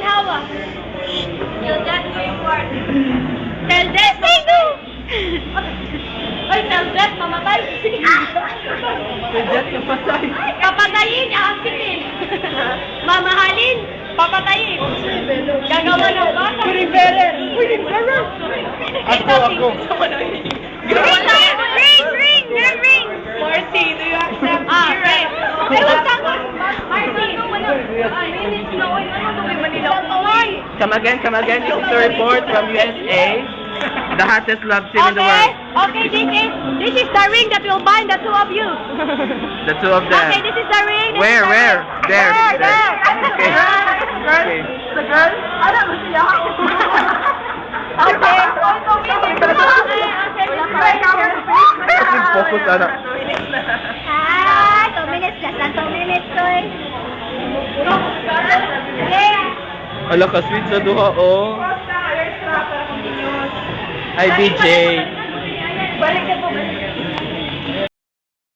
ginhawa. Tell that to report. Tell that, Bingo! Ay, tell that, mamatay. Tell that, kapatay. Papatayin, aasitin. Mamahalin, papatayin. Gagawa ng bata. Pwedeng bearer. Pwedeng bearer. Ako. Ring! Marcy, do you accept ring? Pero tangan. Marcy, minutes na oy. Ano to Manila? Come again. This is the report from USA. The hottest love scene in the world. Okay, this is the ring that will bind the two of you. The two of them. Okay, this is the ring. Where? There. Okay. Okay. The girl? Ano ba siya? Okay. Focus, anak. 2 minutes. Less than 2 minutes, Toy. Ala ka sweet sa duha, oh. Hi, BJ. Balik ka po.